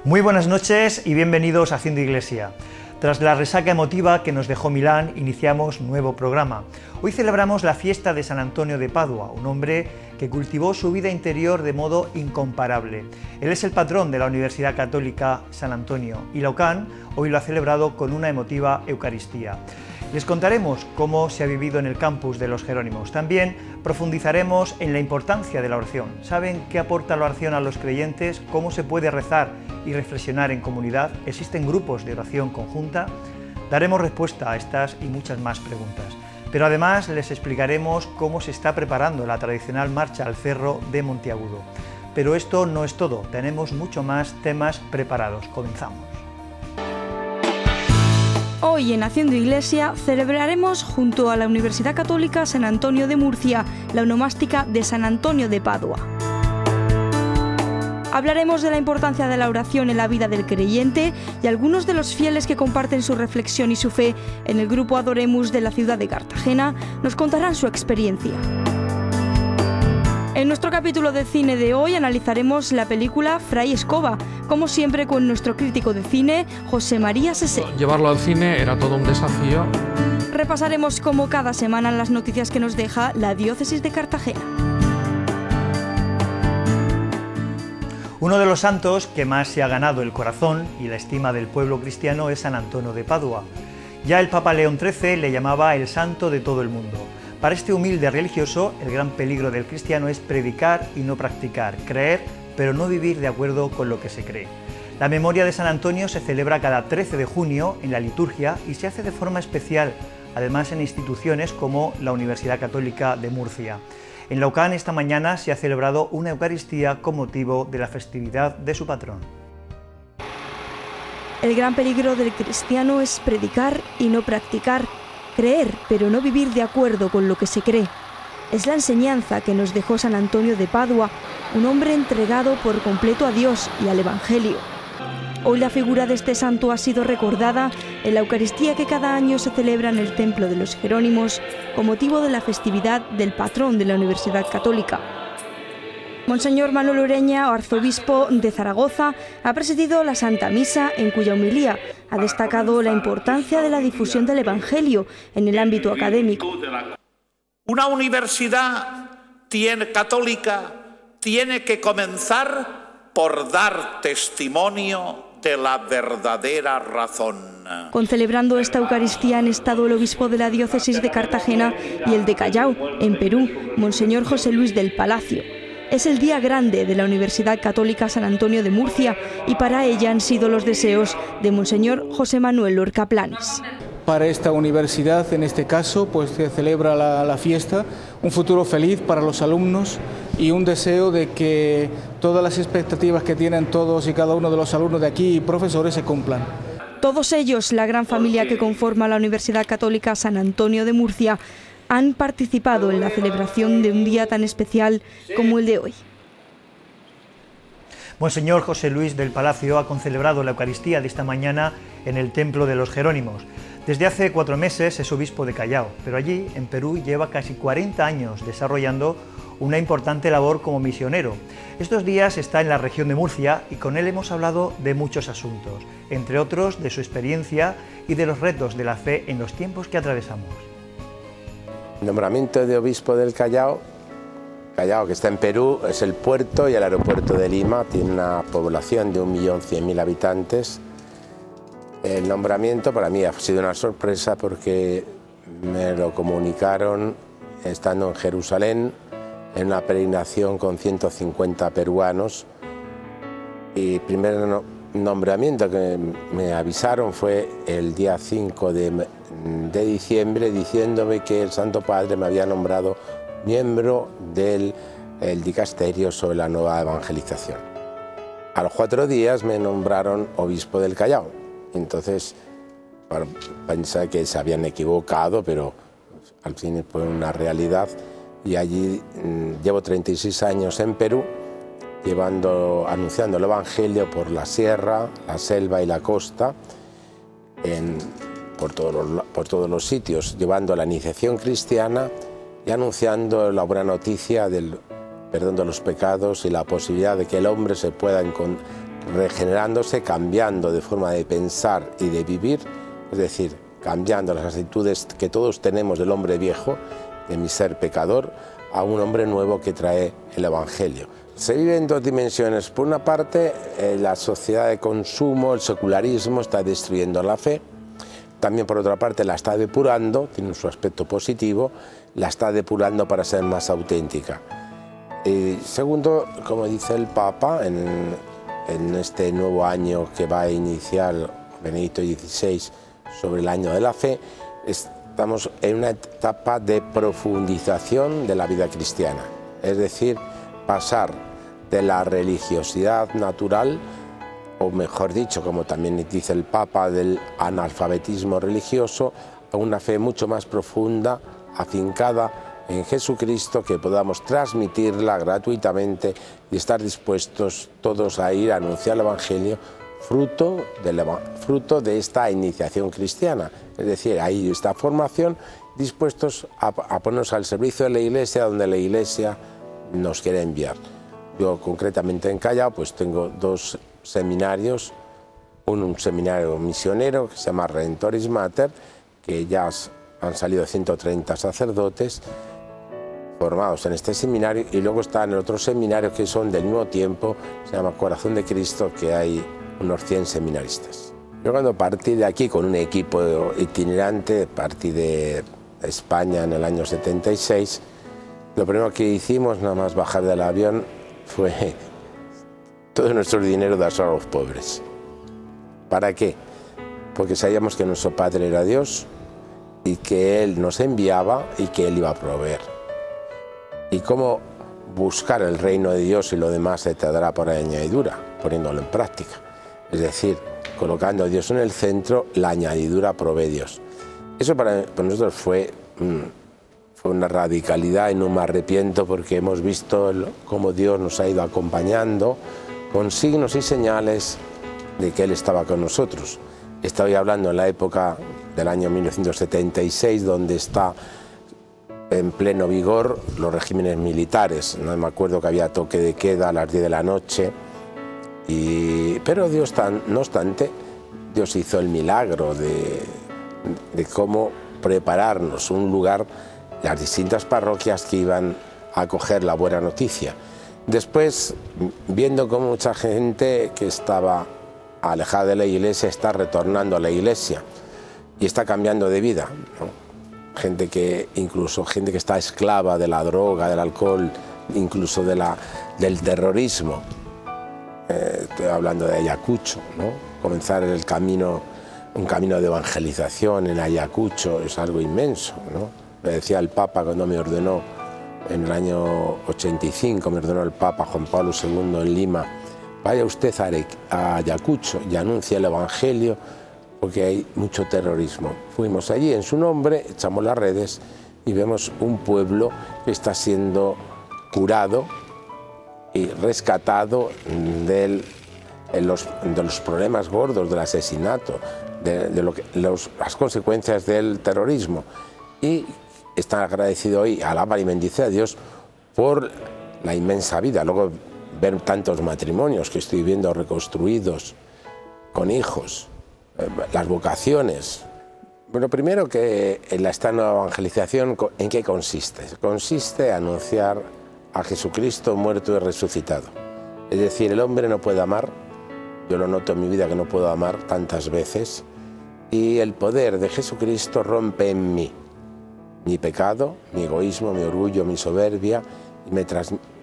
Muy buenas noches y bienvenidos a Haciendo Iglesia. Tras la resaca emotiva que nos dejó Milán, iniciamos nuevo programa. Hoy celebramos la fiesta de San Antonio de Padua, un hombre que cultivó su vida interior de modo incomparable. Él es el patrón de la Universidad Católica San Antonio y la UCAN hoy lo ha celebrado con una emotiva Eucaristía. Les contaremos cómo se ha vivido en el campus de los Jerónimos. También profundizaremos en la importancia de la oración. ¿Saben qué aporta la oración a los creyentes? ¿Cómo se puede rezar y reflexionar en comunidad? ¿Existen grupos de oración conjunta? Daremos respuesta a estas y muchas más preguntas. Pero además les explicaremos cómo se está preparando la tradicional marcha al cerro de Monteagudo. Pero esto no es todo, tenemos mucho más temas preparados. Comenzamos. Hoy en Haciendo Iglesia celebraremos junto a la Universidad Católica San Antonio de Murcia la onomástica de San Antonio de Padua. Hablaremos de la importancia de la oración en la vida del creyente y algunos de los fieles que comparten su reflexión y su fe en el grupo Adoremus de la ciudad de Cartagena nos contarán su experiencia. En nuestro capítulo de cine de hoy analizaremos la película Fray Escoba, como siempre con nuestro crítico de cine, José María Sesé. Llevarlo al cine era todo un desafío. Repasaremos como cada semana las noticias que nos deja la diócesis de Cartagena. Uno de los santos que más se ha ganado el corazón y la estima del pueblo cristiano es San Antonio de Padua. Ya el Papa León XIII le llamaba el santo de todo el mundo. Para este humilde religioso, el gran peligro del cristiano es predicar y no practicar, creer, pero no vivir de acuerdo con lo que se cree. La memoria de San Antonio se celebra cada 13 de junio en la liturgia y se hace de forma especial, además en instituciones como la Universidad Católica de Murcia. En la UCAN esta mañana se ha celebrado una Eucaristía con motivo de la festividad de su patrón. El gran peligro del cristiano es predicar y no practicar, creer, pero no vivir de acuerdo con lo que se cree. Es la enseñanza que nos dejó San Antonio de Padua, un hombre entregado por completo a Dios y al Evangelio. Hoy la figura de este santo ha sido recordada en la Eucaristía que cada año se celebra en el Templo de los Jerónimos con motivo de la festividad del patrón de la Universidad Católica. Monseñor Manuel Ureña, arzobispo de Zaragoza, ha presidido la Santa Misa, en cuya homilía ha destacado la importancia de la difusión del Evangelio en el ámbito académico. Una universidad católica tiene que comenzar por dar testimonio de la verdadera razón. Concelebrando esta Eucaristía han estado el obispo de la diócesis de Cartagena y el de Callao, en Perú, Monseñor José Luis del Palacio. Es el día grande de la Universidad Católica San Antonio de Murcia y para ella han sido los deseos de Monseñor José Manuel Lorca Planes. Para esta universidad, en este caso, pues se celebra la fiesta, un futuro feliz para los alumnos y un deseo de que todas las expectativas que tienen todos y cada uno de los alumnos de aquí y profesores se cumplan. Todos ellos, la gran familia que conforma la Universidad Católica San Antonio de Murcia, han participado en la celebración de un día tan especial como el de hoy. Monseñor José Luis del Palacio ha concelebrado la Eucaristía de esta mañana en el Templo de los Jerónimos. Desde hace 4 meses es obispo de Callao, pero allí, en Perú, lleva casi 40 años desarrollando una importante labor como misionero. Estos días está en la región de Murcia y con él hemos hablado de muchos asuntos, entre otros de su experiencia y de los retos de la fe en los tiempos que atravesamos. El nombramiento de obispo del Callao, que está en Perú, es el puerto y el aeropuerto de Lima, tiene una población de 1.100.000 habitantes. El nombramiento para mí ha sido una sorpresa porque me lo comunicaron estando en Jerusalén, en una peregrinación con 150 peruanos. Y el primer nombramiento que me avisaron fue el día 5 de diciembre, diciéndome que el Santo Padre me había nombrado miembro del dicasterio sobre la nueva evangelización. A los 4 días me nombraron obispo del Callao. Entonces pensé que se habían equivocado, pero al fin fue una realidad. Y allí llevo 36 años en Perú, anunciando el Evangelio por la sierra, la selva y la costa, por todos los sitios, llevando la iniciación cristiana y anunciando la buena noticia del perdón de los pecados y la posibilidad de que el hombre se pueda regenerándose, cambiando de forma de pensar y de vivir, es decir, cambiando las actitudes que todos tenemos del hombre viejo, de mi ser pecador, a un hombre nuevo que trae el Evangelio. Se vive en dos dimensiones. Por una parte, la sociedad de consumo, el secularismo está destruyendo la fe. También por otra parte la está depurando, tiene su aspecto positivo, la está depurando para ser más auténtica. Y segundo, como dice el Papa, en este nuevo año que va a iniciar Benedicto XVI sobre el año de la fe, estamos en una etapa de profundización de la vida cristiana, es decir, pasar de la religiosidad natural, o mejor dicho, como también dice el Papa, del analfabetismo religioso, a una fe mucho más profunda, afincada en Jesucristo, que podamos transmitirla gratuitamente y estar dispuestos todos a ir a anunciar el Evangelio, fruto de esta iniciación cristiana. Es decir, hay esta formación, dispuestos a ponernos al servicio de la Iglesia, donde la Iglesia nos quiere enviar. Yo concretamente en Callao pues tengo dos seminarios, un seminario misionero que se llama Redentoris Mater, que ya han salido 130 sacerdotes formados en este seminario, y luego está en el otro seminario que son del mismo tiempo, se llama Corazón de Cristo, que hay unos 100 seminaristas. Yo cuando partí de aquí con un equipo itinerante, partí de España en el año 76, lo primero que hicimos, nada más bajar del avión, fue todo nuestro dinero dárselo a los pobres. ¿Para qué? Porque sabíamos que nuestro Padre era Dios y que Él nos enviaba y que Él iba a proveer. Y cómo buscar el reino de Dios y lo demás se te dará por añadidura, poniéndolo en práctica. Es decir, colocando a Dios en el centro, la añadidura provee Dios. Eso para nosotros fue una radicalidad y no me arrepiento, porque hemos visto cómo Dios nos ha ido acompañando con signos y señales de que Él estaba con nosotros. Estoy hablando en la época del año 1976, donde está en pleno vigor los regímenes militares. No me acuerdo que había toque de queda a las 10 de la noche, pero Dios, no obstante, Dios hizo el milagro de cómo prepararnos un lugar, las distintas parroquias que iban a acoger la buena noticia. Después, viendo cómo mucha gente que estaba alejada de la Iglesia está retornando a la Iglesia y está cambiando de vida, ¿no? Incluso gente que está esclava de la droga, del alcohol, incluso del terrorismo. Estoy hablando de Ayacucho, ¿no? Comenzar un camino de evangelización en Ayacucho es algo inmenso, ¿no? Me decía el Papa cuando me ordenó en el año 85, me ordenó el Papa Juan Pablo II en Lima: vaya usted a Ayacucho y anuncie el Evangelio, porque hay mucho terrorismo. Fuimos allí en su nombre, echamos las redes y vemos un pueblo que está siendo curado y rescatado de los problemas gordos del asesinato, las consecuencias del terrorismo. Y está agradecido hoy, alaba y bendice a Dios por la inmensa vida. Luego ver tantos matrimonios que estoy viendo reconstruidos con hijos, las vocaciones. Bueno, primero que esta nueva evangelización, ¿en qué consiste? Consiste en anunciar a Jesucristo muerto y resucitado. Es decir, el hombre no puede amar, yo lo noto en mi vida que no puedo amar tantas veces, y el poder de Jesucristo rompe en mí mi pecado, mi egoísmo, mi orgullo, mi soberbia,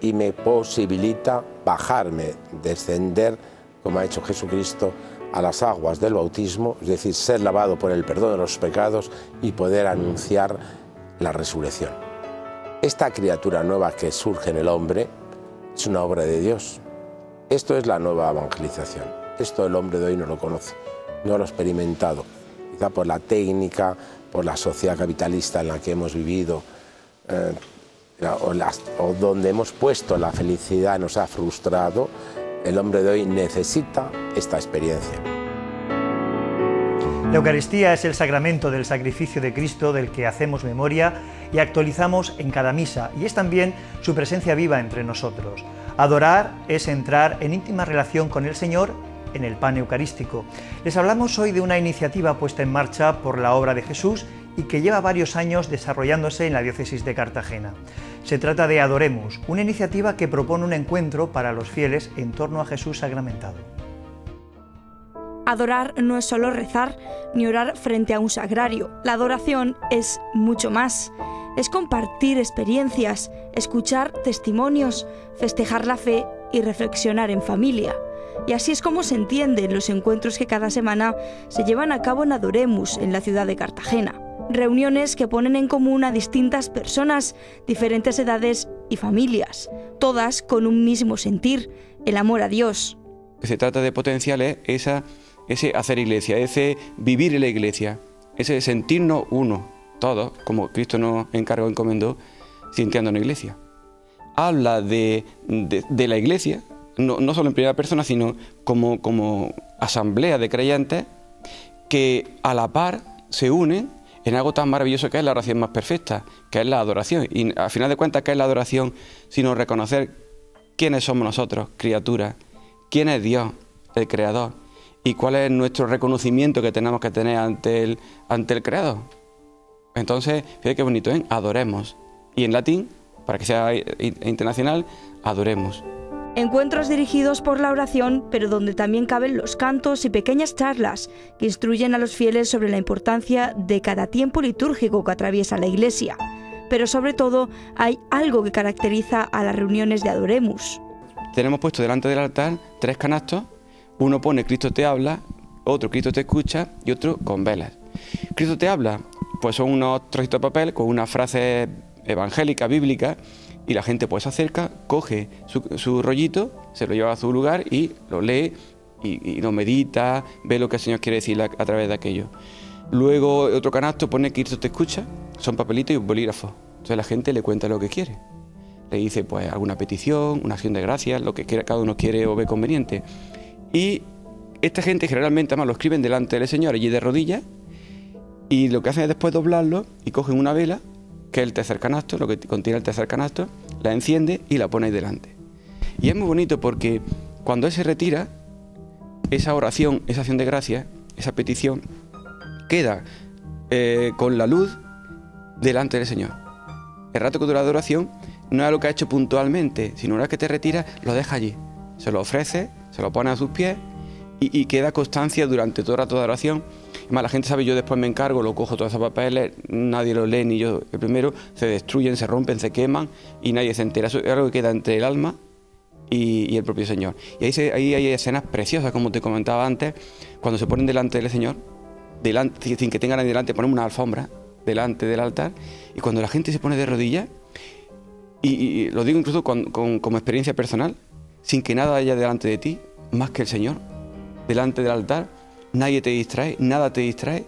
y me posibilita bajarme, descender, como ha hecho Jesucristo, a las aguas del bautismo, es decir, ser lavado por el perdón de los pecados y poder anunciar la resurrección. Esta criatura nueva que surge en el hombre es una obra de Dios. Esto es la nueva evangelización. Esto el hombre de hoy no lo conoce, no lo ha experimentado, quizá por la técnica, por la sociedad capitalista en la que hemos vivido, o donde hemos puesto la felicidad nos ha frustrado. El hombre de hoy necesita esta experiencia. La Eucaristía es el sacramento del sacrificio de Cristo del que hacemos memoria y actualizamos en cada misa, y es también su presencia viva entre nosotros. Adorar es entrar en íntima relación con el Señor en el pan eucarístico. Les hablamos hoy de una iniciativa puesta en marcha por la obra de Jesús y que lleva varios años desarrollándose en la diócesis de Cartagena. Se trata de Adoremos, una iniciativa que propone un encuentro para los fieles en torno a Jesús sacramentado. Adorar no es solo rezar ni orar frente a un sagrario. La adoración es mucho más. Es compartir experiencias, escuchar testimonios, festejar la fe y reflexionar en familia. Y así es como se entienden los encuentros que cada semana se llevan a cabo en Adoremos, en la ciudad de Cartagena. Reuniones que ponen en común a distintas personas, diferentes edades y familias, todas con un mismo sentir, el amor a Dios. Lo que se trata de potenciar es ese hacer iglesia, ese vivir en la iglesia, ese sentirnos uno, todos, como Cristo nos encargó, encomendó, sintiendo una iglesia. Habla de la iglesia, no solo en primera persona, sino como asamblea de creyentes que a la par se unen en algo tan maravilloso que es la oración más perfecta, que es la adoración. Y al final de cuentas, ¿qué es la adoración? Sino reconocer quiénes somos nosotros, criaturas, quién es Dios, el Creador, y cuál es nuestro reconocimiento que tenemos que tener ante el Creador. Entonces, fíjate qué bonito, ¿eh? Adoremos. Y en latín, para que sea internacional, adoremos. Encuentros dirigidos por la oración, pero donde también caben los cantos y pequeñas charlas que instruyen a los fieles sobre la importancia de cada tiempo litúrgico que atraviesa la Iglesia. Pero sobre todo, hay algo que caracteriza a las reuniones de Adoremos. Tenemos puesto delante del altar 3 canastos. Uno pone Cristo te habla, otro Cristo te escucha y otro con velas. Cristo te habla, pues son unos trocitos de papel con una frase evangélica, bíblica, y la gente pues se acerca, coge su rollito, se lo lleva a su lugar y lo lee y lo medita, ve lo que el Señor quiere decir a través de aquello. Luego otro canasto pone Cristo te escucha, son papelitos y bolígrafos. Entonces la gente le cuenta lo que quiere. Le dice pues alguna petición, una acción de gracias, lo que cada uno quiere o ve conveniente. Y esta gente generalmente además lo escriben delante del Señor allí de rodillas, y lo que hacen es después doblarlo y cogen una vela, que es el tercer canasto, lo que contiene el tercer canasto, la enciende y la pone ahí delante. Y es muy bonito porque cuando él se retira, esa oración, esa acción de gracias, esa petición, queda con la luz delante del Señor. El rato que dura la oración no es algo que ha hecho puntualmente, sino una vez que te retiras, lo deja allí. Se lo ofrece, se lo pone a sus pies y queda constancia durante todo el rato de oración. Además, la gente sabe, yo después me encargo, lo cojo todos esos papeles, nadie los lee, ni yo el primero, se destruyen, se rompen, se queman y nadie se entera. Eso es algo que queda entre el alma y el propio Señor. Y ahí hay escenas preciosas, como te comentaba antes, cuando se ponen delante del Señor, sin que tengan nadie delante, ponemos una alfombra delante del altar, y cuando la gente se pone de rodillas, y lo digo incluso como experiencia personal, sin que nada haya delante de ti, más que el Señor, delante del altar, nadie te distrae, nada te distrae,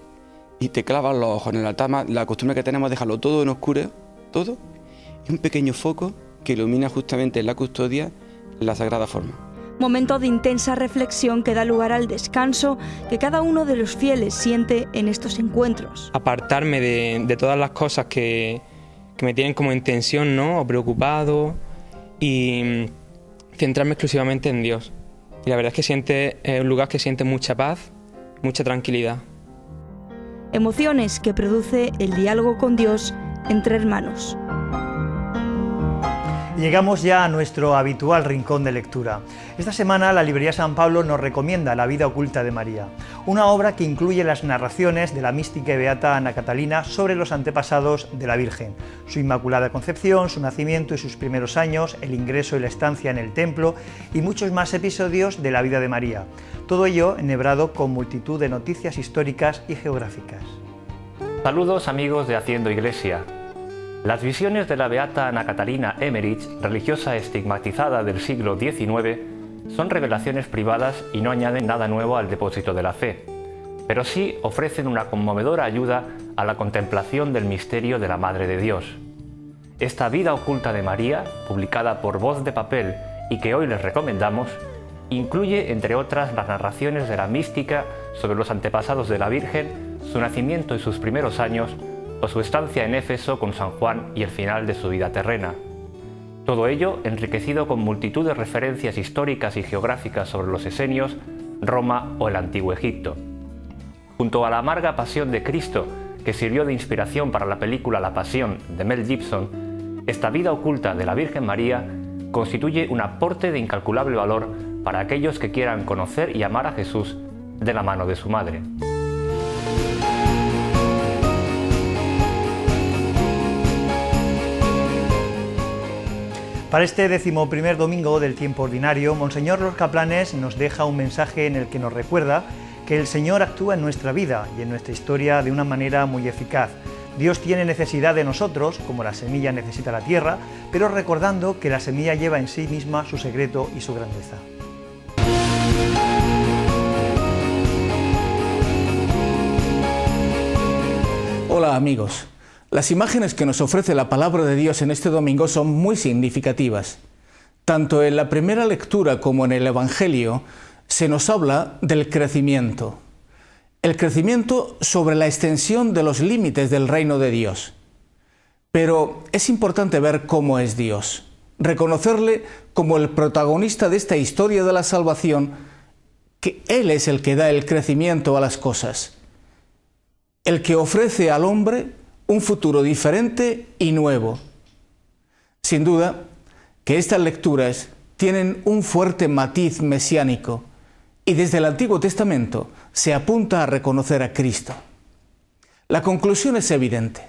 y te clavas los ojos en el altar. La costumbre que tenemos es dejarlo todo en oscuro, todo, y un pequeño foco que ilumina justamente en la custodia la sagrada forma. Momento de intensa reflexión que da lugar al descanso que cada uno de los fieles siente en estos encuentros. Apartarme de todas las cosas que me tienen como en tensión, ¿no? O preocupado, y centrarme exclusivamente en Dios. Y la verdad es que es un lugar que siente mucha paz, mucha tranquilidad. Emociones que produce el diálogo con Dios entre hermanos. Llegamos ya a nuestro habitual rincón de lectura. Esta semana la Librería San Pablo nos recomienda La vida oculta de María, una obra que incluye las narraciones de la mística y beata Ana Catalina sobre los antepasados de la Virgen, su Inmaculada Concepción, su nacimiento y sus primeros años, el ingreso y la estancia en el templo y muchos más episodios de la vida de María. Todo ello enhebrado con multitud de noticias históricas y geográficas. Saludos amigos de Haciendo Iglesia. Las visiones de la beata Ana Catalina Emmerich, religiosa estigmatizada del siglo XIX, son revelaciones privadas y no añaden nada nuevo al depósito de la fe, pero sí ofrecen una conmovedora ayuda a la contemplación del misterio de la Madre de Dios. Esta vida oculta de María, publicada por Voz de Papel y que hoy les recomendamos, incluye, entre otras, las narraciones de la mística sobre los antepasados de la Virgen, su nacimiento y sus primeros años, o su estancia en Éfeso con San Juan y el final de su vida terrena. Todo ello enriquecido con multitud de referencias históricas y geográficas sobre los esenios, Roma o el Antiguo Egipto. Junto a la amarga pasión de Cristo, que sirvió de inspiración para la película La Pasión de Mel Gibson, esta vida oculta de la Virgen María constituye un aporte de incalculable valor para aquellos que quieran conocer y amar a Jesús de la mano de su madre. Para este 11º domingo del tiempo ordinario, Monseñor Lorca Planes nos deja un mensaje en el que nos recuerda que el Señor actúa en nuestra vida y en nuestra historia de una manera muy eficaz. Dios tiene necesidad de nosotros, como la semilla necesita la tierra, pero recordando que la semilla lleva en sí misma su secreto y su grandeza. Hola amigos. Las imágenes que nos ofrece la palabra de Dios en este domingo son muy significativas. Tanto en la primera lectura como en el Evangelio se nos habla del crecimiento. El crecimiento sobre la extensión de los límites del reino de Dios. Pero es importante ver cómo es Dios, reconocerle como el protagonista de esta historia de la salvación, que Él es el que da el crecimiento a las cosas, el que ofrece al hombre un futuro diferente y nuevo. Sin duda que estas lecturas tienen un fuerte matiz mesiánico y desde el Antiguo Testamento se apunta a reconocer a Cristo. La conclusión es evidente.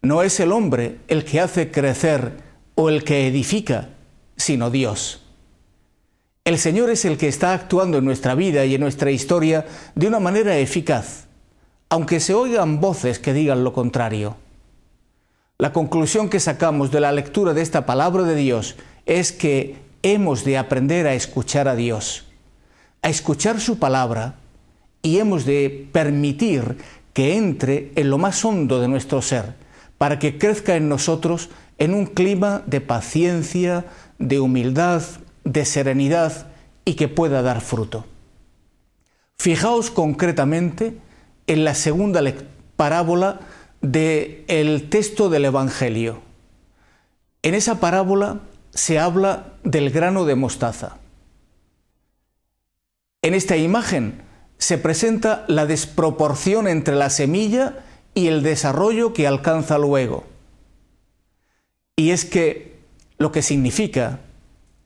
No es el hombre el que hace crecer o el que edifica, sino Dios. El Señor es el que está actuando en nuestra vida y en nuestra historia de una manera eficaz, aunque se oigan voces que digan lo contrario. La conclusión que sacamos de la lectura de esta palabra de Dios es que hemos de aprender a escuchar a Dios, a escuchar su palabra, y hemos de permitir que entre en lo más hondo de nuestro ser, para que crezca en nosotros en un clima de paciencia, de humildad, de serenidad y que pueda dar fruto. Fijaos concretamente en la segunda parábola del texto del Evangelio. En esa parábola se habla del grano de mostaza. En esta imagen se presenta la desproporción entre la semilla y el desarrollo que alcanza luego. Y es que lo que significa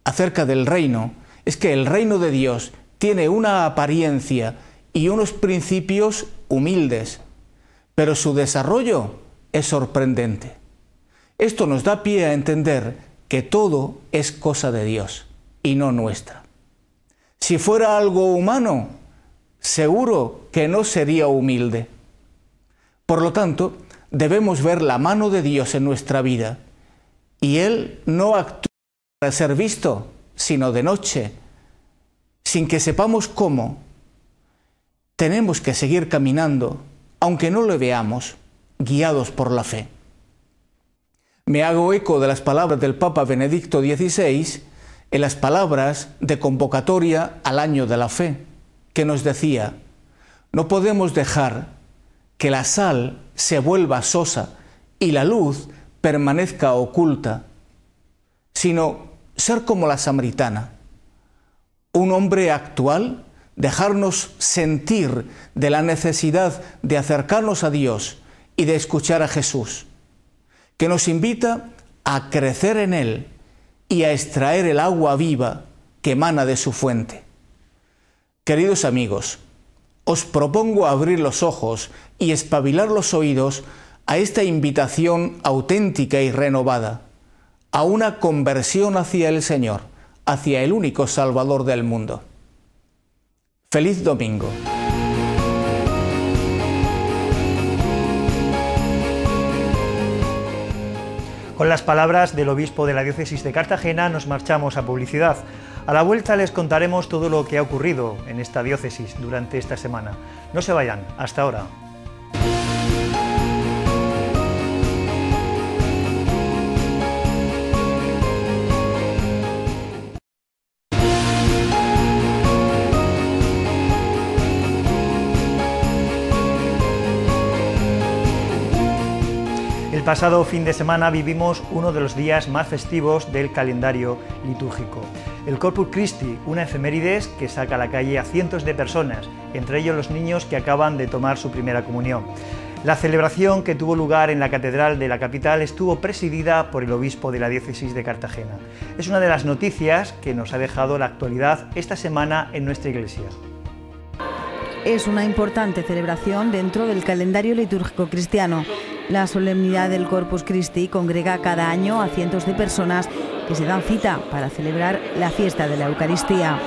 acerca del reino es que el reino de Dios tiene una apariencia y unos principios humildes, pero su desarrollo es sorprendente. Esto nos da pie a entender que todo es cosa de Dios y no nuestra. Si fuera algo humano, seguro que no sería humilde. Por lo tanto, debemos ver la mano de Dios en nuestra vida, y Él no actúa para ser visto, sino de noche, sin que sepamos cómo. Tenemos que seguir caminando, aunque no lo veamos, guiados por la fe. Me hago eco de las palabras del Papa Benedicto XVI en las palabras de convocatoria al año de la fe, que nos decía: no podemos dejar que la sal se vuelva sosa y la luz permanezca oculta, sino ser como la samaritana, un hombre actual, dejarnos sentir de la necesidad de acercarnos a Dios y de escuchar a Jesús, que nos invita a crecer en Él y a extraer el agua viva que emana de su fuente. Queridos amigos, os propongo abrir los ojos y espabilar los oídos a esta invitación auténtica y renovada, a una conversión hacia el Señor, hacia el único Salvador del mundo. ¡Feliz domingo! Con las palabras del obispo de la diócesis de Cartagena nos marchamos a publicidad. A la vuelta les contaremos todo lo que ha ocurrido en esta diócesis durante esta semana. No se vayan, hasta ahora. El pasado fin de semana vivimos uno de los días más festivos del calendario litúrgico. El Corpus Christi, una efemérides que saca a la calle a cientos de personas, entre ellos los niños que acaban de tomar su primera comunión. La celebración, que tuvo lugar en la Catedral de la capital, estuvo presidida por el obispo de la diócesis de Cartagena. Es una de las noticias que nos ha dejado la actualidad esta semana en nuestra iglesia. Es una importante celebración dentro del calendario litúrgico cristiano. La solemnidad del Corpus Christi congrega cada año a cientos de personas que se dan cita para celebrar la fiesta de la Eucaristía.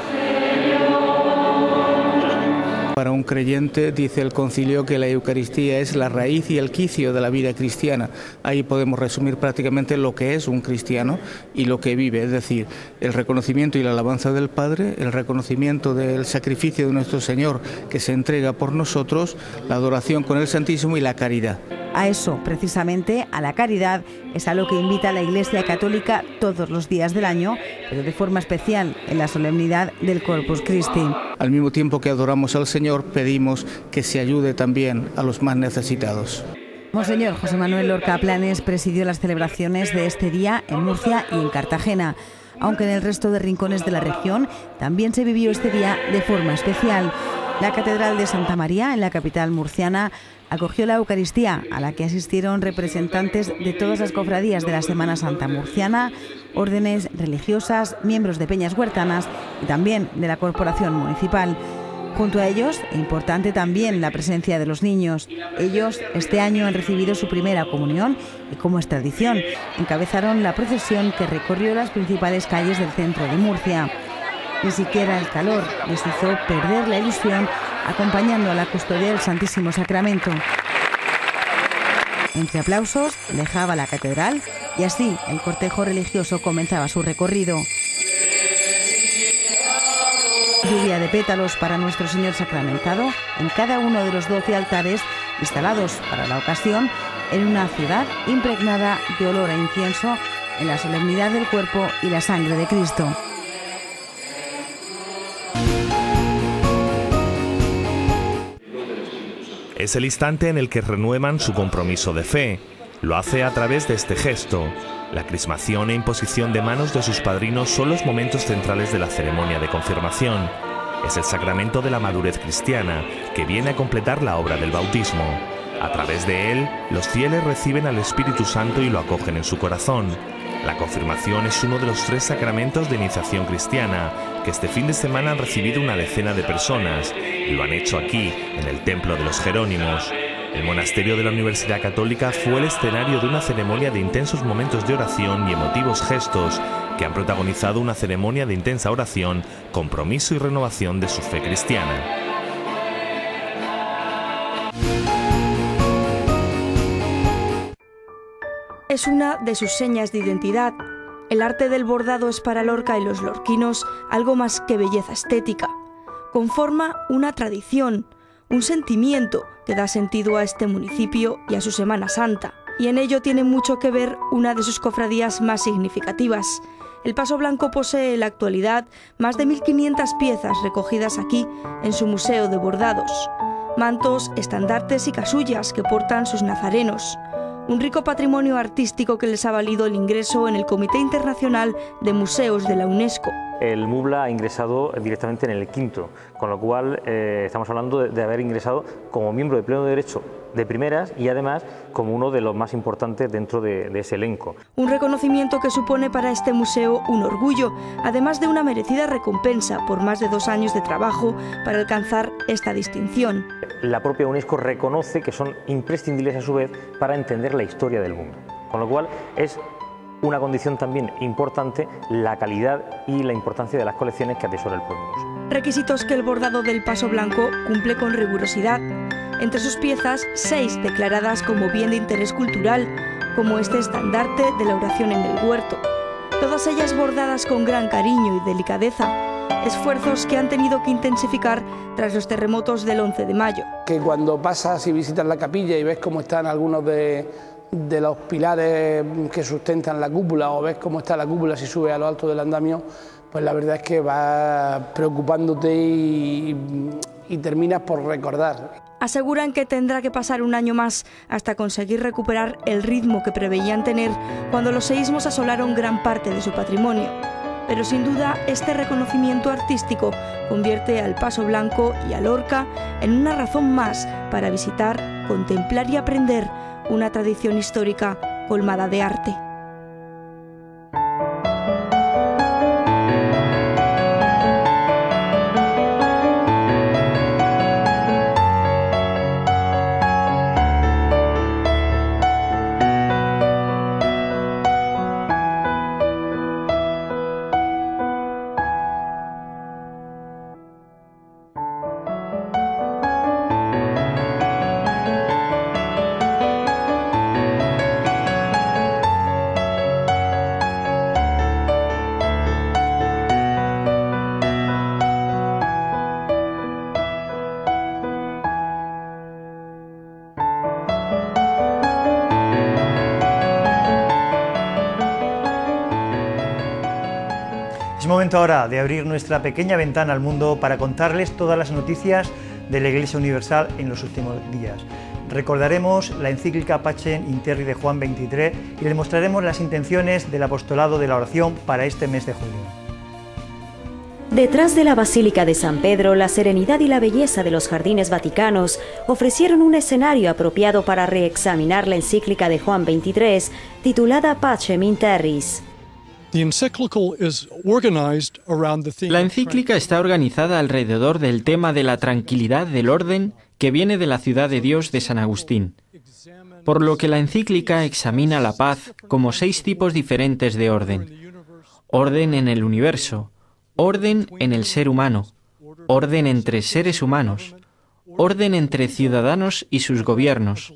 Para un creyente, dice el concilio, que la Eucaristía es la raíz y el quicio de la vida cristiana. Ahí podemos resumir prácticamente lo que es un cristiano y lo que vive, es decir, el reconocimiento y la alabanza del Padre, el reconocimiento del sacrificio de nuestro Señor que se entrega por nosotros, la adoración con el Santísimo y la caridad. A eso, precisamente, a la caridad, es a lo que invita la Iglesia Católica todos los días del año, pero de forma especial en la solemnidad del Corpus Christi. Al mismo tiempo que adoramos al Señor, pedimos que se ayude también a los más necesitados. Monseñor José Manuel Lorca Planes presidió las celebraciones de este día en Murcia y en Cartagena, aunque en el resto de rincones de la región también se vivió este día de forma especial. La Catedral de Santa María, en la capital murciana, acogió la Eucaristía, a la que asistieron representantes de todas las cofradías de la Semana Santa murciana, órdenes religiosas, miembros de peñas huertanas y también de la corporación municipal. Junto a ellos, importante también la presencia de los niños. Ellos este año han recibido su primera comunión y, como es tradición, encabezaron la procesión que recorrió las principales calles del centro de Murcia. Ni siquiera el calor les hizo perder la ilusión, acompañando a la custodia del Santísimo Sacramento. Entre aplausos, dejaba la catedral y así el cortejo religioso comenzaba su recorrido. Lluvia de pétalos para nuestro Señor sacramentado en cada uno de los 12 altares instalados para la ocasión en una ciudad impregnada de olor a incienso en la solemnidad del cuerpo y la sangre de Cristo. Es el instante en el que renuevan su compromiso de fe. Lo hace a través de este gesto. La crismación e imposición de manos de sus padrinos son los momentos centrales de la ceremonia de confirmación. Es el sacramento de la madurez cristiana, que viene a completar la obra del bautismo. A través de él, los fieles reciben al Espíritu Santo y lo acogen en su corazón. La confirmación es uno de los 3 sacramentos de iniciación cristiana, que este fin de semana han recibido una decena de personas, y lo han hecho aquí, en el Templo de los Jerónimos. El monasterio de la Universidad Católica fue el escenario de una ceremonia de intensos momentos de oración y emotivos gestos que han protagonizado una ceremonia de intensa oración, compromiso y renovación de su fe cristiana. Es una de sus señas de identidad. El arte del bordado es para Lorca y los lorquinos algo más que belleza estética. Conforma una tradición, un sentimiento que da sentido a este municipio y a su Semana Santa. Y en ello tiene mucho que ver una de sus cofradías más significativas. El Paso Blanco posee en la actualidad más de 1.500 piezas recogidas aquí en su Museo de Bordados. Mantos, estandartes y casullas que portan sus nazarenos. Un rico patrimonio artístico que les ha valido el ingreso en el Comité Internacional de Museos de la UNESCO. El MUBLA ha ingresado directamente en el 5º, con lo cual estamos hablando de haber ingresado como miembro de pleno derecho de primeras y además como uno de los más importantes dentro de ese elenco. Un reconocimiento que supone para este museo un orgullo, además de una merecida recompensa por más de 2 años de trabajo para alcanzar esta distinción. La propia UNESCO reconoce que son imprescindibles a su vez para entender la historia del mundo, con lo cual es una condición también importante la calidad y la importancia de las colecciones que atesora el propio museo. Requisitos que el bordado del Paso Blanco cumple con rigurosidad. Entre sus piezas, 6 declaradas como bien de interés cultural, como este estandarte de la oración en el huerto. Todas ellas bordadas con gran cariño y delicadeza, esfuerzos que han tenido que intensificar tras los terremotos del 11 de mayo. Que cuando pasas y visitas la capilla y ves cómo están algunos de los pilares que sustentan la cúpula, o ves cómo está la cúpula si subes a lo alto del andamio, pues la verdad es que vas preocupándote y y terminas por recordar. Aseguran que tendrá que pasar un año más hasta conseguir recuperar el ritmo que preveían tener cuando los seísmos asolaron gran parte de su patrimonio. Pero sin duda este reconocimiento artístico convierte al Paso Blanco y a Lorca en una razón más para visitar, contemplar y aprender una tradición histórica colmada de arte. Es momento ahora de abrir nuestra pequeña ventana al mundo para contarles todas las noticias de la Iglesia Universal en los últimos días. Recordaremos la encíclica Pacem in Terris de Juan XXIII y le mostraremos las intenciones del apostolado de la oración para este mes de julio. Detrás de la Basílica de San Pedro, la serenidad y la belleza de los jardines vaticanos ofrecieron un escenario apropiado para reexaminar la encíclica de Juan XXIII, titulada Pacem in Terris. La encíclica está organizada alrededor del tema de la tranquilidad del orden que viene de la ciudad de Dios de San Agustín, por lo que la encíclica examina la paz como 6 tipos diferentes de orden: orden en el universo, orden en el ser humano, orden entre seres humanos, orden entre ciudadanos y sus gobiernos,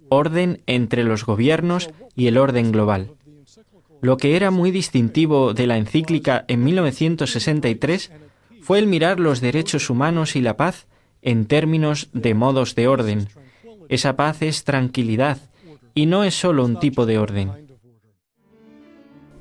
orden entre los gobiernos y el orden global. Lo que era muy distintivo de la encíclica en 1963 fue el mirar los derechos humanos y la paz en términos de modos de orden. Esa paz es tranquilidad y no es solo un tipo de orden.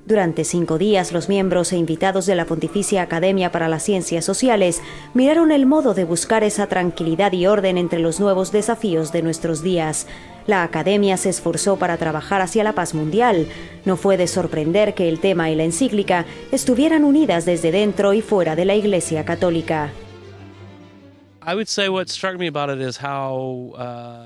Durante 5 días, los miembros e invitados de la Pontificia Academia para las Ciencias Sociales miraron el modo de buscar esa tranquilidad y orden entre los nuevos desafíos de nuestros días. La Academia se esforzó para trabajar hacia la paz mundial. No fue de sorprender que el tema y la encíclica estuvieran unidas desde dentro y fuera de la Iglesia Católica.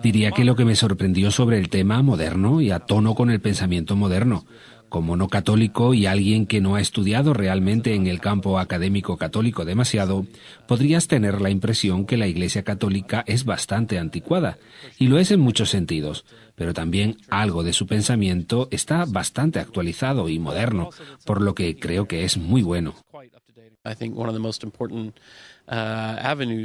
Diría que lo que me sorprendió sobre el tema moderno y a tono con el pensamiento moderno. Como no católico y alguien que no ha estudiado realmente en el campo académico católico demasiado, podrías tener la impresión que la Iglesia Católica es bastante anticuada, y lo es en muchos sentidos, pero también algo de su pensamiento está bastante actualizado y moderno, por lo que creo que es muy bueno.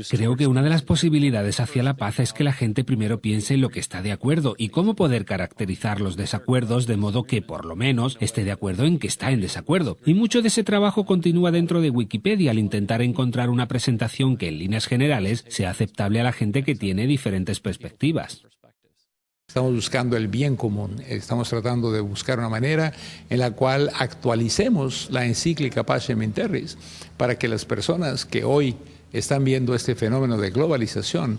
Creo que una de las posibilidades hacia la paz es que la gente primero piense en lo que está de acuerdo y cómo poder caracterizar los desacuerdos de modo que, por lo menos, esté de acuerdo en que está en desacuerdo. Y mucho de ese trabajo continúa dentro de Wikipedia al intentar encontrar una presentación que, en líneas generales, sea aceptable a la gente que tiene diferentes perspectivas. Estamos buscando el bien común, estamos tratando de buscar una manera en la cual actualicemos la encíclica Pacem in Terris para que las personas que hoy están viendo este fenómeno de globalización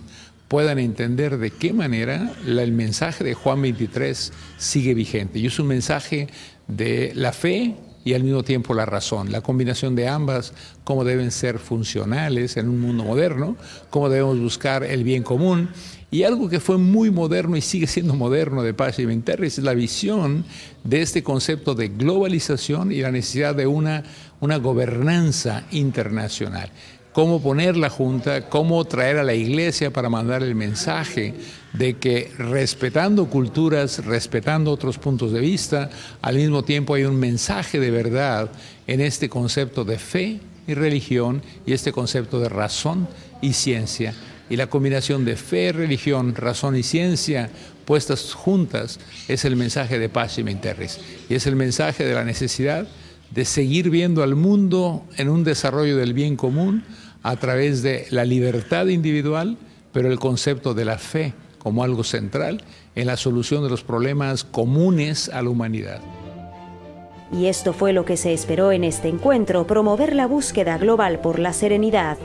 puedan entender de qué manera el mensaje de Juan 23 sigue vigente. Y es un mensaje de la fe y al mismo tiempo la razón, la combinación de ambas, cómo deben ser funcionales en un mundo moderno, cómo debemos buscar el bien común. Y algo que fue muy moderno y sigue siendo moderno de Pacem in Terris es la visión de este concepto de globalización y la necesidad de una gobernanza internacional. Cómo poner la Junta, cómo traer a la Iglesia para mandar el mensaje de que respetando culturas, respetando otros puntos de vista, al mismo tiempo hay un mensaje de verdad en este concepto de fe y religión y este concepto de razón y ciencia. Y la combinación de fe, religión, razón y ciencia puestas juntas es el mensaje de Pacem in Terris. Y es el mensaje de la necesidad de seguir viendo al mundo en un desarrollo del bien común a través de la libertad individual, pero el concepto de la fe como algo central en la solución de los problemas comunes a la humanidad. Y esto fue lo que se esperó en este encuentro, promover la búsqueda global por la serenidad.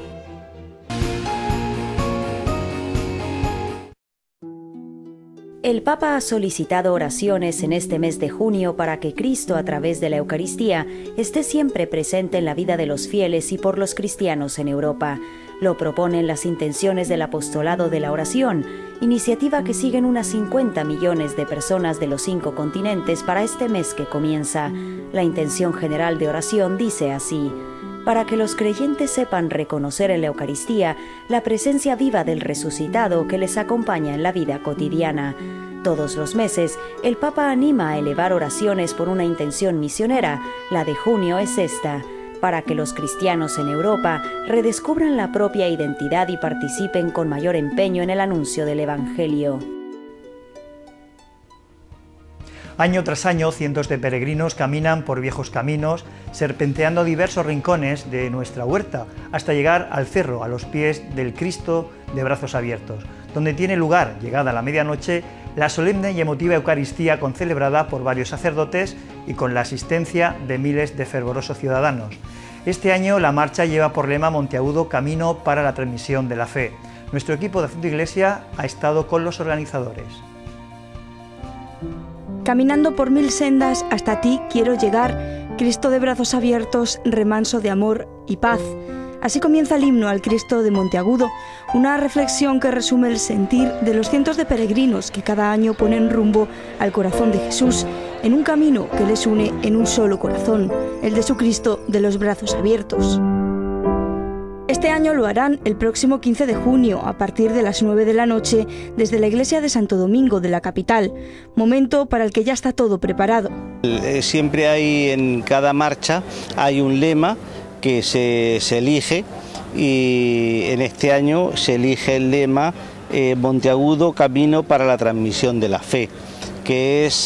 El Papa ha solicitado oraciones en este mes de junio para que Cristo, a través de la Eucaristía, esté siempre presente en la vida de los fieles y por los cristianos en Europa. Lo proponen las intenciones del Apostolado de la Oración, iniciativa que siguen unas 50 millones de personas de los 5 continentes para este mes que comienza. La intención general de oración dice así: para que los creyentes sepan reconocer en la Eucaristía la presencia viva del resucitado que les acompaña en la vida cotidiana. Todos los meses, el Papa anima a elevar oraciones por una intención misionera. La de junio es esta: para que los cristianos en Europa redescubran la propia identidad y participen con mayor empeño en el anuncio del Evangelio. Año tras año, cientos de peregrinos caminan por viejos caminos, serpenteando diversos rincones de nuestra huerta, hasta llegar al cerro, a los pies del Cristo de brazos abiertos, donde tiene lugar, llegada la medianoche, la solemne y emotiva Eucaristía concelebrada por varios sacerdotes y con la asistencia de miles de fervorosos ciudadanos. Este año la marcha lleva por lema Monteagudo, camino para la transmisión de la fe. Nuestro equipo de Haciendo Iglesia ha estado con los organizadores. Caminando por 1000 sendas, hasta ti quiero llegar, Cristo de brazos abiertos, remanso de amor y paz. Así comienza el himno al Cristo de Monteagudo, una reflexión que resume el sentir de los cientos de peregrinos que cada año ponen rumbo al corazón de Jesús, en un camino que les une en un solo corazón, el de su Cristo de los brazos abiertos. Este año lo harán el próximo 15 de junio, a partir de las 9 de la noche, desde la iglesia de Santo Domingo de la capital, momento para el que ya está todo preparado. Siempre hay en cada marcha hay un lema que se elige, y en este año se elige el lema Monteagudo, camino para la transmisión de la fe, que es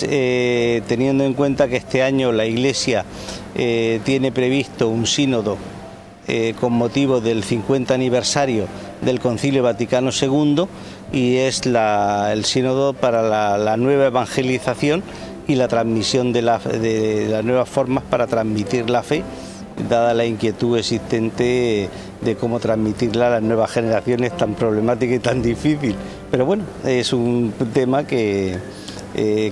teniendo en cuenta que este año la Iglesia tiene previsto un sínodo con motivo del 50 aniversario del Concilio Vaticano II, y es el sínodo para la nueva evangelización y la transmisión de las nuevas formas para transmitir la fe, dada la inquietud existente de cómo transmitirla a las nuevas generaciones, tan problemática y tan difícil. Pero bueno, es un tema que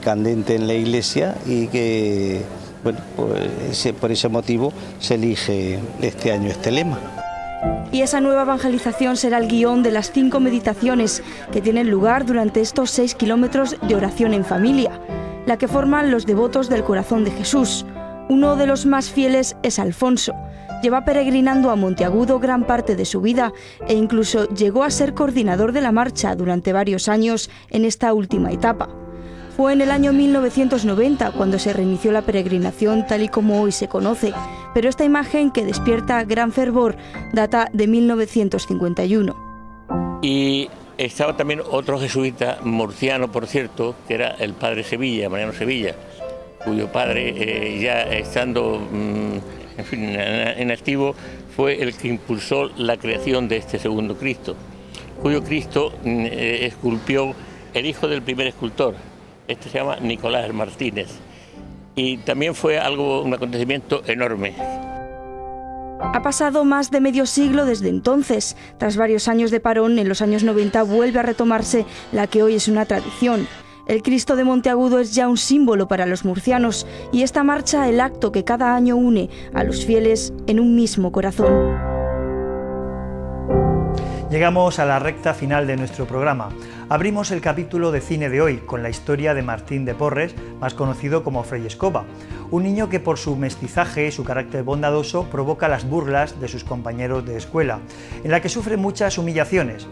candente en la Iglesia, y que bueno, pues por ese motivo se elige este año este lema. Y esa nueva evangelización será el guión de las 5 meditaciones que tienen lugar durante estos 6 kilómetros de oración en familia, la que forman los devotos del corazón de Jesús. Uno de los más fieles es Alfonso. Lleva peregrinando a Monteagudo gran parte de su vida e incluso llegó a ser coordinador de la marcha durante varios años en esta última etapa. Fue en el año 1990 cuando se reinició la peregrinación tal y como hoy se conoce, pero esta imagen, que despierta gran fervor, data de 1951. Y estaba también otro jesuita murciano, por cierto, que era el padre Sevilla, Mariano Sevilla, cuyo padre, ya estando en activo, fue el que impulsó la creación de este segundo Cristo, cuyo Cristo esculpió el hijo del primer escultor. Este se llama Nicolás Martínez, y también fue un acontecimiento enorme. Ha pasado más de medio siglo desde entonces. Tras varios años de parón, en los años 90 vuelve a retomarse la que hoy es una tradición. El Cristo de Monteagudo es ya un símbolo para los murcianos, y esta marcha el acto que cada año une a los fieles en un mismo corazón. Llegamos a la recta final de nuestro programa. Abrimos el capítulo de cine de hoy con la historia de Martín de Porres, más conocido como Fray Escoba, un niño que por su mestizaje y su carácter bondadoso provoca las burlas de sus compañeros de escuela, en la que sufre muchas humillaciones.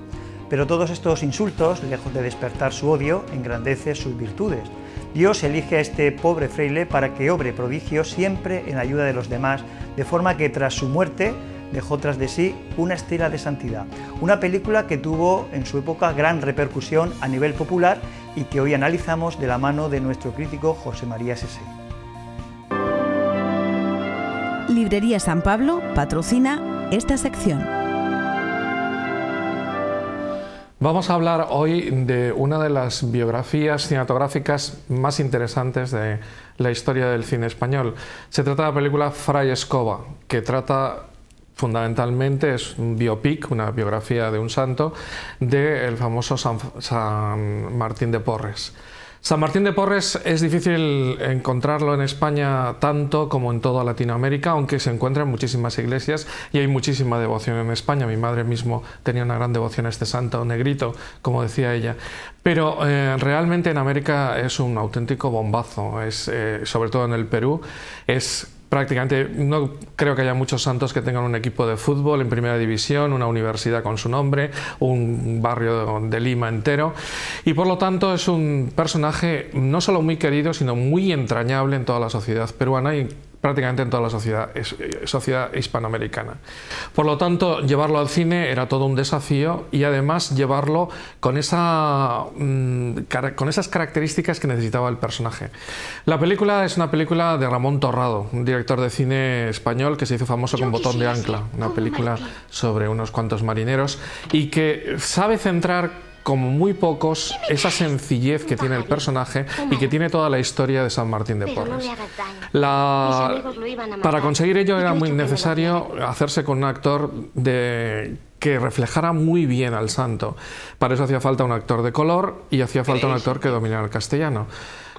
Pero todos estos insultos, lejos de despertar su odio, engrandece sus virtudes. Dios elige a este pobre fraile para que obre prodigios siempre en ayuda de los demás, de forma que tras su muerte dejó tras de sí una estela de santidad. Una película que tuvo en su época gran repercusión a nivel popular y que hoy analizamos de la mano de nuestro crítico José María Sese. Librería San Pablo patrocina esta sección. Vamos a hablar hoy de una de las biografías cinematográficas más interesantes de la historia del cine español. Se trata de la película Fray Escoba, que trata fundamentalmente es un biopic, una biografía de un santo, del famoso San Martín de Porres. San Martín de Porres es difícil encontrarlo en España tanto como en toda Latinoamérica, aunque se encuentra en muchísimas iglesias y hay muchísima devoción en España. Mi madre mismo tenía una gran devoción a este santo negrito, como decía ella. Pero realmente en América es un auténtico bombazo, sobre todo en el Perú, es prácticamente, no creo que haya muchos santos que tengan un equipo de fútbol en primera división, una universidad con su nombre, un barrio de Lima entero, y por lo tanto es un personaje no solo muy querido, sino muy entrañable en toda la sociedad peruana y prácticamente en toda la sociedad hispanoamericana. Por lo tanto, llevarlo al cine era todo un desafío y además llevarlo con esas características que necesitaba el personaje. La película es una película de Ramón Torrado, un director de cine español que se hizo famoso con Botón de Ancla, una película sobre unos cuantos marineros y que sabe centrar como muy pocos esa sencillez que tiene el personaje y que tiene toda la historia de San Martín de Porres. Para conseguir ello era muy necesario hacerse con un actor que reflejara muy bien al santo. Para eso hacía falta un actor de color y hacía falta un actor que dominara el castellano.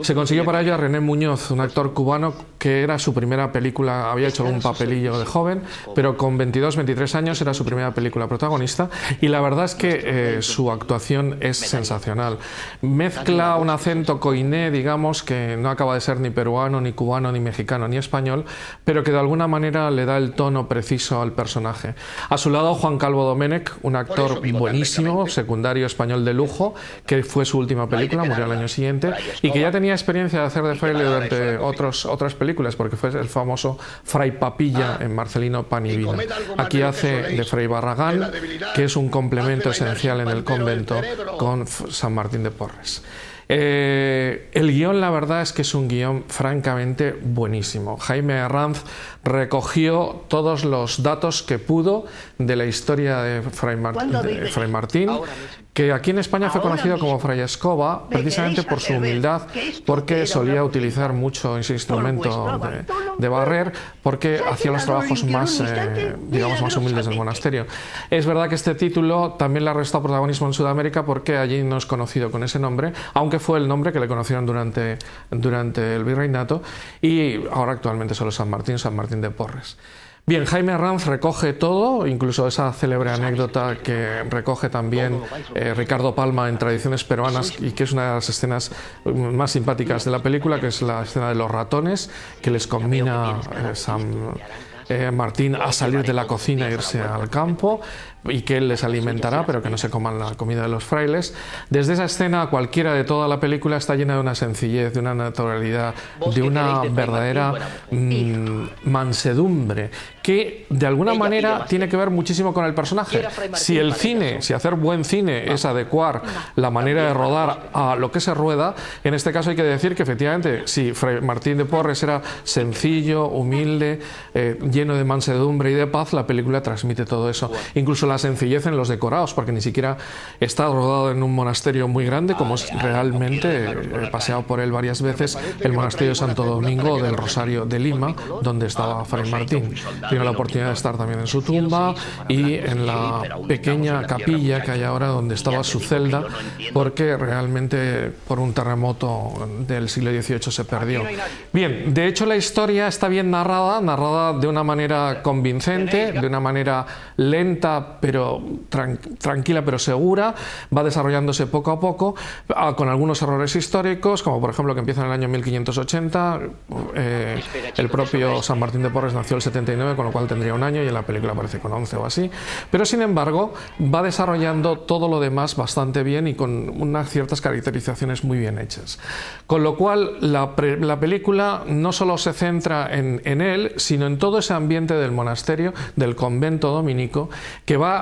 Se consiguió para ello a René Muñoz, un actor cubano que era su primera película, había hecho un papelillo de joven, pero con 22, 23 años era su primera película protagonista y la verdad es que su actuación es sensacional. Mezcla un acento coiné, digamos, que no acaba de ser ni peruano, ni cubano, ni mexicano, ni español, pero que de alguna manera le da el tono preciso al personaje. A su lado Juan Calvo Domenech, un actor buenísimo, secundario español de lujo, que fue su última película, murió al año siguiente, y que ya tenía experiencia de hacer de fraile durante otras películas, porque fue el famoso Fray Papilla en Marcelino Pan y Vino. Aquí hace de Fray Barragán, que es un complemento esencial en el convento con San Martín de Porres. El guión, la verdad es que es un guión francamente buenísimo. Jaime Herranz recogió todos los datos que pudo de la historia de Fray Martín, que aquí en España fue conocido como Fray Escoba, precisamente por su humildad, porque solía utilizar mucho ese instrumento de barrer, porque hacía los trabajos más, digamos, más humildes del monasterio. Es verdad que este título también le ha restado protagonismo en Sudamérica, porque allí no es conocido con ese nombre, aunque fue el nombre que le conocieron durante el virreinato, y ahora actualmente solo San Martín de Porres. Bien, Jaime Herranz recoge todo, incluso esa célebre anécdota que recoge también Ricardo Palma en Tradiciones Peruanas y que es una de las escenas más simpáticas de la película, que es la escena de los ratones, que les combina San Martín a salir de la cocina e irse al campo y que él les alimentará, pero que no se coman la comida de los frailes. Desde esa escena, cualquiera de toda la película está llena de una sencillez, de una naturalidad, de una verdadera mansedumbre, que de alguna manera tiene que ver muchísimo con el personaje. Si hacer buen cine es adecuar la manera de rodar a lo que se rueda, en este caso hay que decir que efectivamente, si Fray Martín de Porres era sencillo, humilde, lleno de mansedumbre y de paz, la película transmite todo eso. Incluso la sencillez en los decorados, porque ni siquiera está rodado en un monasterio muy grande, como es realmente, he paseado por él varias veces, el monasterio de Santo Domingo del Rosario de Lima, donde estaba Fray Martín. Tengo la oportunidad de estar también en su tumba y en la pequeña capilla que hay ahora donde estaba su celda, porque realmente por un terremoto del siglo XVIII se perdió. Bien, de hecho la historia está bien narrada de una manera convincente, de una manera lenta pero tranquila pero segura, va desarrollándose poco a poco, con algunos errores históricos, como por ejemplo que empieza en el año 1580, el propio San Martín de Porres nació el 79, con lo cual tendría un año y en la película aparece con 11 o así, pero sin embargo va desarrollando todo lo demás bastante bien y con unas ciertas caracterizaciones muy bien hechas. Con lo cual la película no solo se centra en él, sino en todo ese ambiente del monasterio, del convento dominico, que va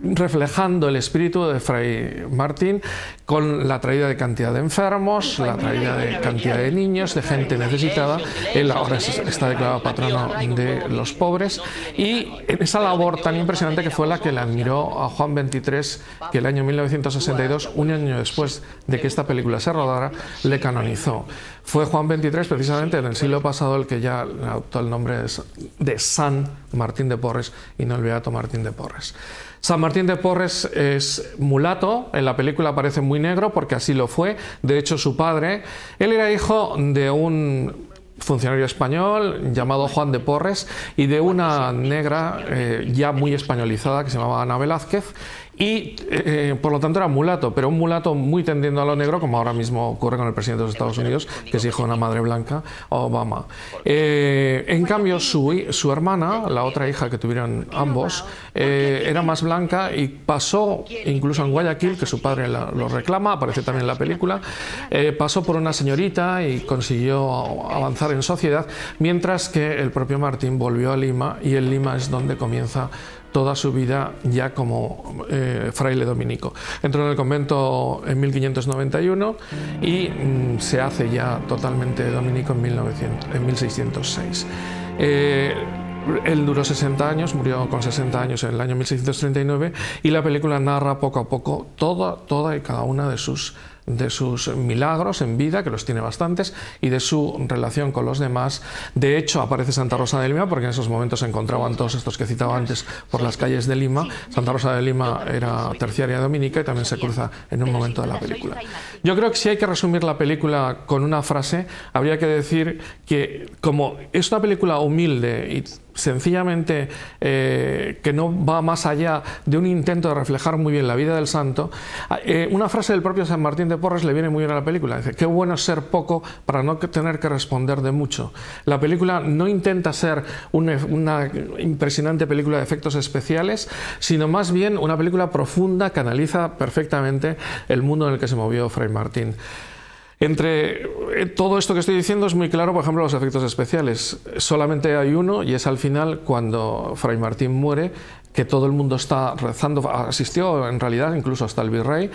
reflejando el espíritu de Fray Martín con la traída de cantidad de enfermos, la traída de cantidad de niños, de gente necesitada. Él ahora está declarado patrono de los pobres, y en esa labor tan impresionante que fue la que le admiró a Juan XXIII, que el año 1962, un año después de que esta película se rodara, le canonizó. Fue Juan XXIII, precisamente en el siglo pasado, el que ya adoptó el nombre de San Martín de Porres y no el Beato Martín de Porres. San Martín de Porres es mulato, en la película aparece muy negro porque así lo fue. De hecho, su padre, él era hijo de un funcionario español llamado Juan de Porres y de una negra ya muy españolizada que se llamaba Ana Velázquez, y por lo tanto era mulato, pero un mulato muy tendiendo a lo negro, como ahora mismo ocurre con el presidente de los Estados Unidos, que es hijo de una madre blanca, Obama. En cambio, su hermana, la otra hija que tuvieron ambos, era más blanca y pasó, incluso en Guayaquil, que su padre lo reclama, aparece también en la película, pasó por una señorita y consiguió avanzar en sociedad, mientras que el propio Martín volvió a Lima, y en Lima es donde comienza toda su vida ya como fraile dominico. Entró en el convento en 1591 y se hace ya totalmente dominico en 1606. Él duró 60 años, murió con 60 años en el año 1639, y la película narra poco a poco toda y cada una de sus milagros en vida, que los tiene bastantes, y de su relación con los demás. De hecho, aparece Santa Rosa de Lima, porque en esos momentos se encontraban todos estos que citaba antes por las calles de Lima. Santa Rosa de Lima era terciaria dominica y también se cruza en un momento de la película. Yo creo que si hay que resumir la película con una frase, habría que decir que, como es una película humilde y sencillamente que no va más allá de un intento de reflejar muy bien la vida del santo, una frase del propio San Martín de Porres le viene muy bien a la película. Dice: qué bueno es ser poco para no tener que responder de mucho. La película no intenta ser una impresionante película de efectos especiales, sino más bien una película profunda que analiza perfectamente el mundo en el que se movió Fray Martín. Entre todo esto que estoy diciendo es muy claro, por ejemplo, los efectos especiales. Solamente hay uno, y es al final, cuando Fray Martín muere, que todo el mundo está rezando. Asistió en realidad incluso hasta el virrey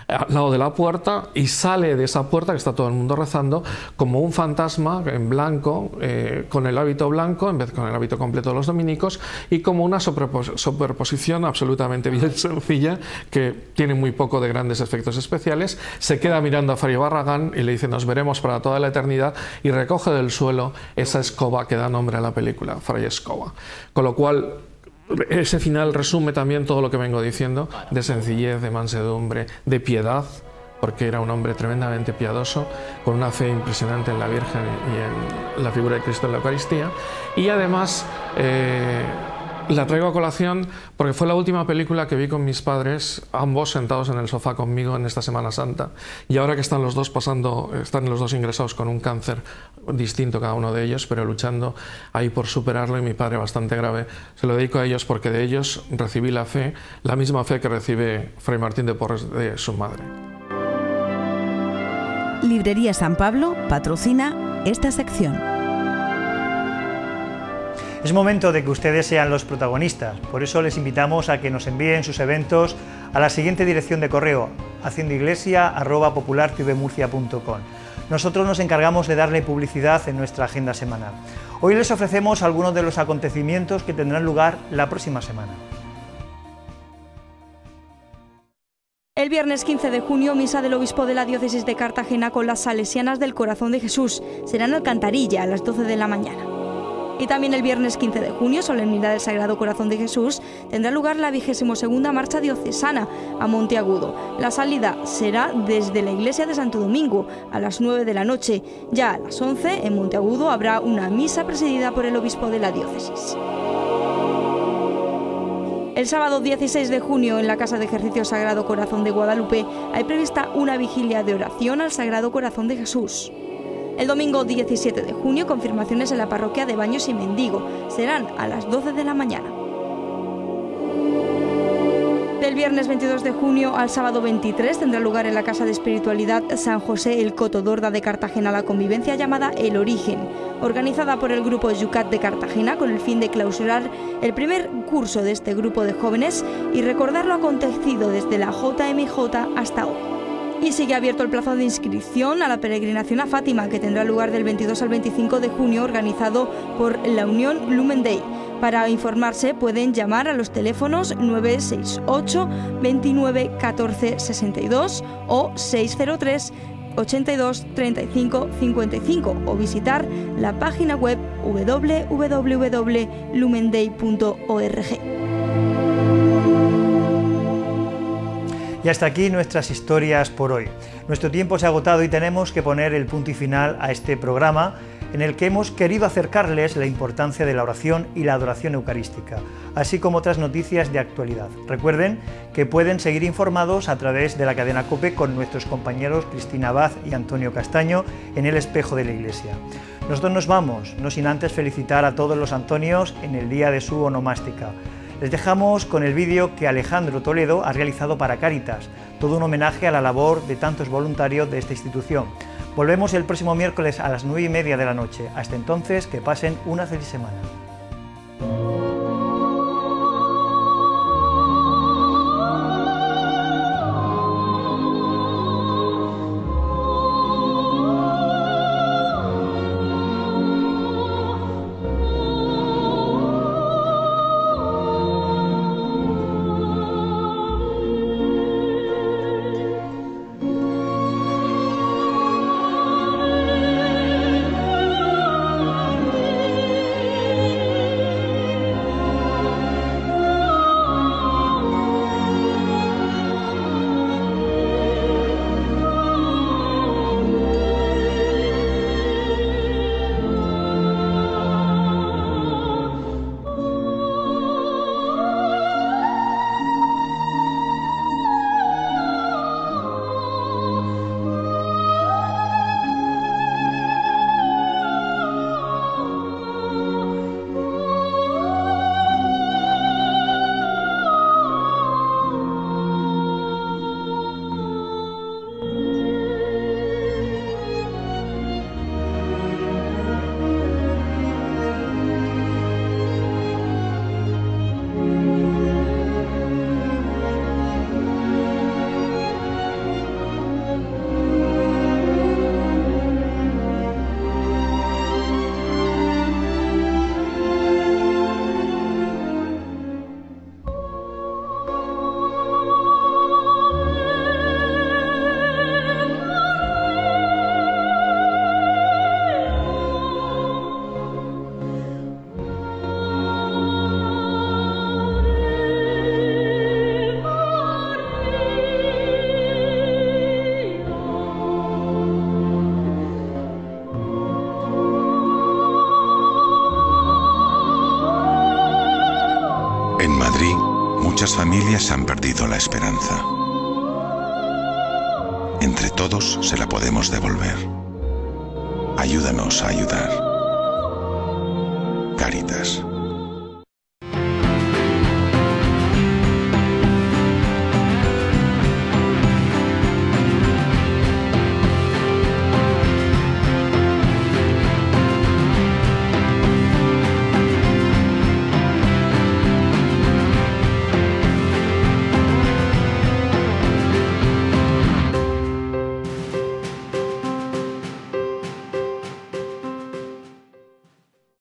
al lado de la puerta, y sale de esa puerta, que está todo el mundo rezando, como un fantasma en blanco, con el hábito blanco en vez con el hábito completo de los dominicos, y como una superposición absolutamente bien sencilla, que tiene muy poco de grandes efectos especiales. Se queda mirando a Fray Barragán y le dice: nos veremos para toda la eternidad, y recoge del suelo esa escoba que da nombre a la película, Fray Escoba. Con lo cual, ese final resume también todo lo que vengo diciendo, de sencillez, de mansedumbre, de piedad, porque era un hombre tremendamente piadoso, con una fe impresionante en la Virgen y en la figura de Cristo en la Eucaristía. Y además la traigo a colación porque fue la última película que vi con mis padres, ambos sentados en el sofá conmigo en esta Semana Santa. Y ahora que están los dos ingresados con un cáncer distinto cada uno de ellos, pero luchando ahí por superarlo, y mi padre bastante grave, se lo dedico a ellos, porque de ellos recibí la fe, la misma fe que recibe Fray Martín de Porres de su madre. Librería San Pablo patrocina esta sección. Es momento de que ustedes sean los protagonistas, por eso les invitamos a que nos envíen sus eventos a la siguiente dirección de correo: haciendoiglesia@populartvmurcia.com. Nosotros nos encargamos de darle publicidad en nuestra agenda semanal. Hoy les ofrecemos algunos de los acontecimientos que tendrán lugar la próxima semana. El viernes 15 de junio, misa del obispo de la diócesis de Cartagena con las salesianas del Corazón de Jesús. Será en Alcantarilla a las 12 de la mañana. Y también el viernes 15 de junio, solemnidad del Sagrado Corazón de Jesús, tendrá lugar la 22ª marcha diocesana a Monteagudo. La salida será desde la iglesia de Santo Domingo a las 9 de la noche. Ya a las 11 en Monteagudo habrá una misa presidida por el obispo de la diócesis. El sábado 16 de junio, en la Casa de Ejercicio Sagrado Corazón de Guadalupe, hay prevista una vigilia de oración al Sagrado Corazón de Jesús. El domingo 17 de junio, confirmaciones en la parroquia de Baños y Mendigo. Serán a las 12 de la mañana. Del viernes 22 de junio al sábado 23 tendrá lugar en la Casa de Espiritualidad San José el Coto d'Orda de Cartagena la convivencia llamada El Origen, organizada por el grupo Yucat de Cartagena con el fin de clausurar el primer curso de este grupo de jóvenes y recordar lo acontecido desde la JMJ hasta hoy. Y sigue abierto el plazo de inscripción a la peregrinación a Fátima, que tendrá lugar del 22 al 25 de junio, organizado por la Unión Lumen Day. Para informarse pueden llamar a los teléfonos 968 29 14 62 o 603 82 35 55 o visitar la página web www.lumenday.org. Y hasta aquí nuestras historias por hoy. Nuestro tiempo se ha agotado y tenemos que poner el punto y final a este programa en el que hemos querido acercarles la importancia de la oración y la adoración eucarística, así como otras noticias de actualidad. Recuerden que pueden seguir informados a través de la cadena COPE con nuestros compañeros Cristina Abad y Antonio Castaño en El Espejo de la Iglesia. Nosotros nos vamos, no sin antes felicitar a todos los Antonios en el día de su onomástica. Les dejamos con el vídeo que Alejandro Toledo ha realizado para Cáritas, todo un homenaje a la labor de tantos voluntarios de esta institución. Volvemos el próximo miércoles a las 9:30 de la noche. Hasta entonces, que pasen una feliz semana. Muchas familias han perdido la esperanza. Entre todos se la podemos devolver. Ayúdanos a ayudar. Cáritas.